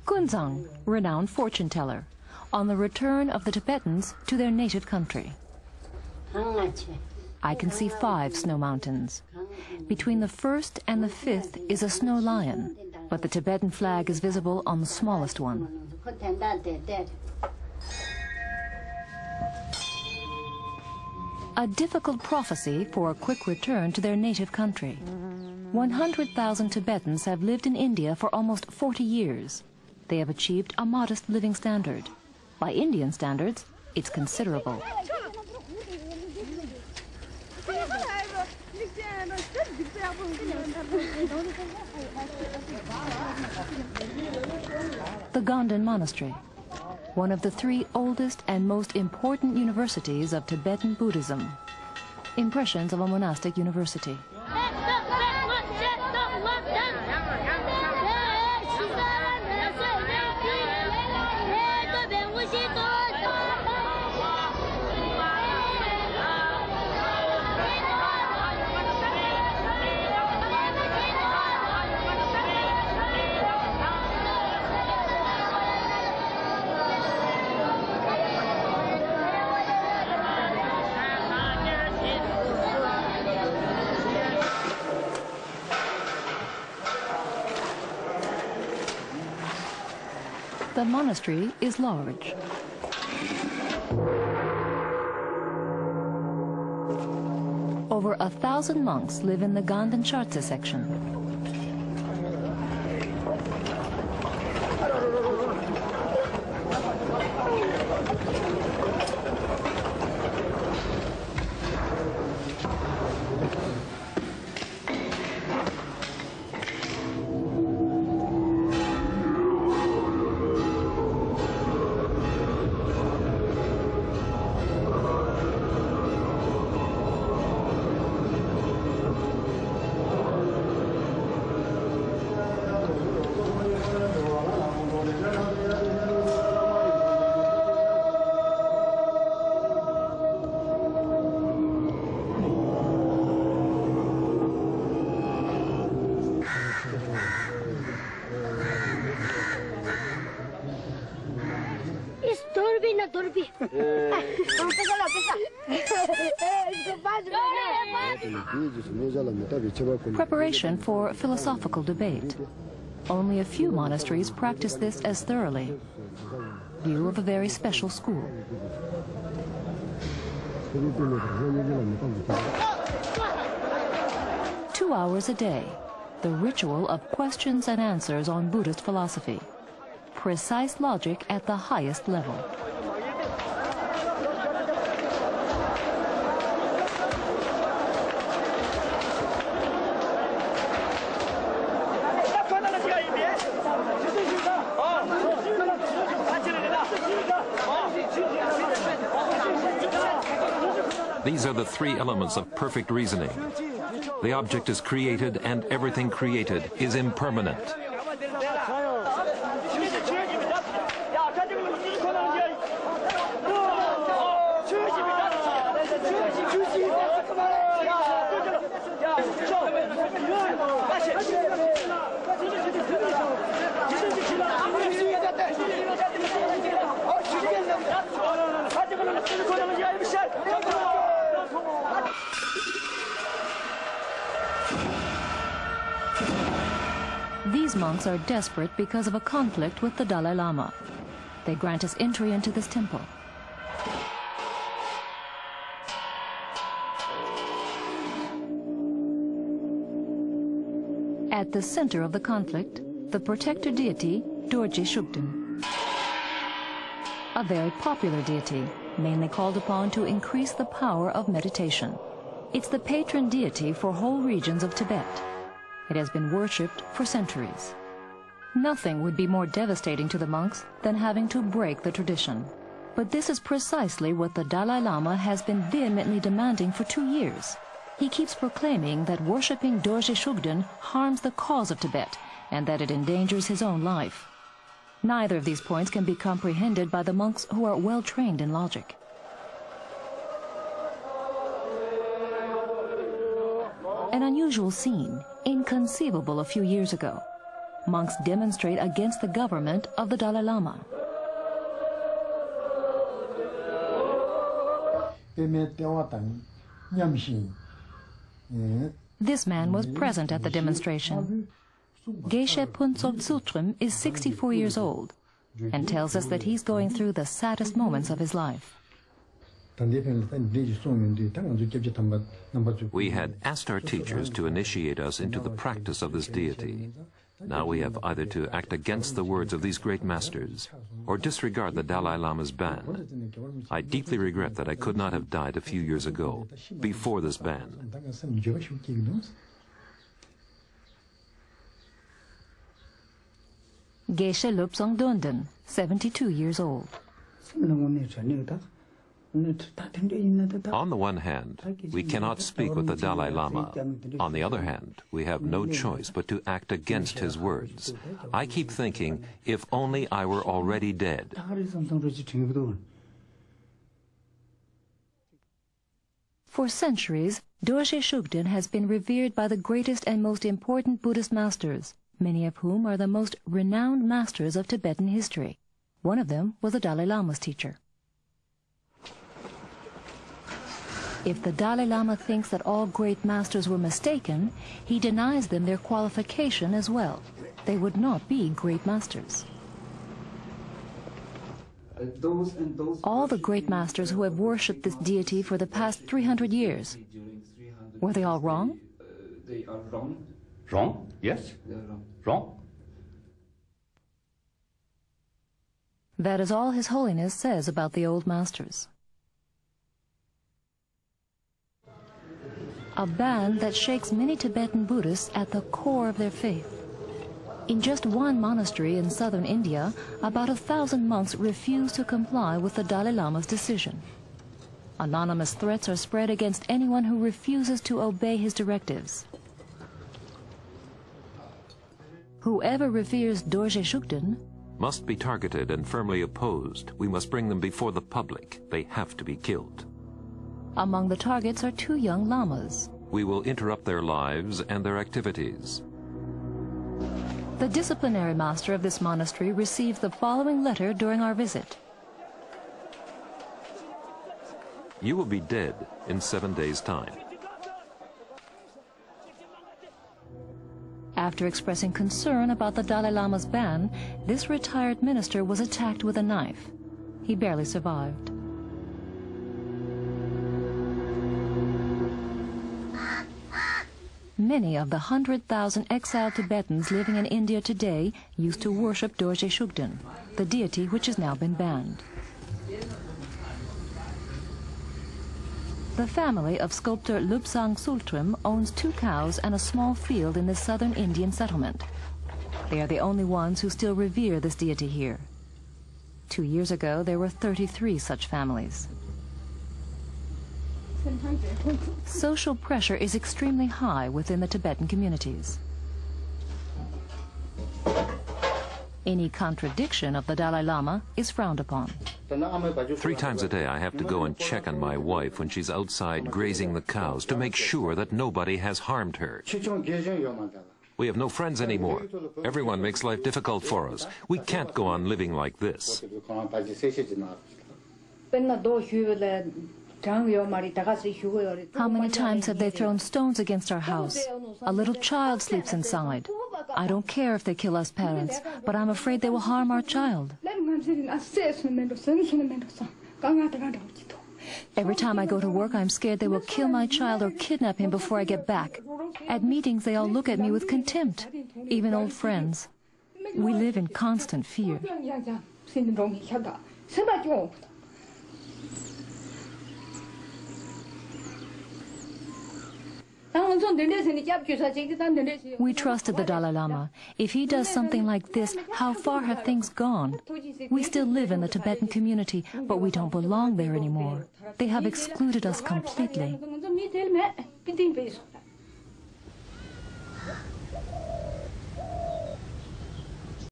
Kunzang, renowned fortune teller, on the return of the Tibetans to their native country. I can see 5 snow mountains. Between the first and the 5th is a snow lion, but the Tibetan flag is visible on the smallest one. A difficult prophecy for a quick return to their native country. 100,000 Tibetans have lived in India for almost 40 years. They have achieved a modest living standard. By Indian standards, it's considerable. The Ganden Monastery, one of the 3 oldest and most important universities of Tibetan Buddhism. Impressions of a monastic university. The monastery is large. Over 1,000 monks live in the Ganden Chartse section. Preparation for philosophical debate. Only a few monasteries practice this as thoroughly. View of a very special school. Two hours a day, the ritual of questions and answers on Buddhist philosophy. Precise logic at the highest level. These are the 3 elements of perfect reasoning. The object is created and everything created is impermanent. These monks are desperate because of a conflict with the Dalai Lama. They grant us entry into this temple. At the center of the conflict, the protector deity, Dorje Shugden. A very popular deity, mainly called upon to increase the power of meditation. It's the patron deity for whole regions of Tibet. It has been worshipped for centuries. Nothing would be more devastating to the monks than having to break the tradition. But this is precisely what the Dalai Lama has been vehemently demanding for 2 years. He keeps proclaiming that worshipping Dorje Shugden harms the cause of Tibet and that it endangers his own life. Neither of these points can be comprehended by the monks who are well trained in logic. An unusual scene, inconceivable a few years ago. Monks demonstrate against the government of the Dalai Lama. This man was present at the demonstration. Geshe Phuntsol Tsultrim is 64 years old and tells us that he's going through the saddest moments of his life. We had asked our teachers to initiate us into the practice of this deity. Now we have either to act against the words of these great masters or disregard the Dalai Lama's ban. I deeply regret that I could not have died a few years ago, before this ban. Geshe Lobsang Donden, 72 years old. On the one hand, we cannot speak with the Dalai Lama. On the other hand, we have no choice but to act against his words. I keep thinking, if only I were already dead. For centuries, Dorje Shugden has been revered by the greatest and most important Buddhist masters, many of whom are the most renowned masters of Tibetan history. One of them was the Dalai Lama's teacher. If the Dalai Lama thinks that all great masters were mistaken, he denies them their qualification as well. They would not be great masters. All the great masters who have worshipped this deity for the past 300 years, were they all wrong? They are wrong. Wrong? Yes. They are wrong. Wrong? That is all His Holiness says about the old masters. A ban that shakes many Tibetan Buddhists at the core of their faith. In just one monastery in southern India, about 1,000 monks refuse to comply with the Dalai Lama's decision. Anonymous threats are spread against anyone who refuses to obey his directives. Whoever reveres Dorje Shugden must be targeted and firmly opposed. We must bring them before the public. They have to be killed. Among the targets are 2 young lamas. We will interrupt their lives and their activities. The disciplinary master of this monastery received the following letter during our visit. You will be dead in 7 days' time. After expressing concern about the Dalai Lama's ban, this retired minister was attacked with a knife. He barely survived. Many of the 100,000 exiled Tibetans living in India today used to worship Dorje Shugden, the deity which has now been banned. The family of sculptor Lobsang Tsultrim owns 2 cows and a small field in the southern Indian settlement. They are the only ones who still revere this deity here. 2 years ago, there were 33 such families. Social pressure is extremely high within the Tibetan communities. Any contradiction of the Dalai Lama is frowned upon. 3 times a day I have to go and check on my wife when she's outside grazing the cows to make sure that nobody has harmed her. We have no friends anymore. Everyone makes life difficult for us. We can't go on living like this. How many times have they thrown stones against our house? A little child sleeps inside. I don't care if they kill us parents, but I'm afraid they will harm our child. Every time I go to work, I'm scared they will kill my child or kidnap him before I get back. At meetings, they all look at me with contempt, even old friends. We live in constant fear. We trusted the Dalai Lama. If he does something like this, how far have things gone? We still live in the Tibetan community, but we don't belong there anymore. They have excluded us completely.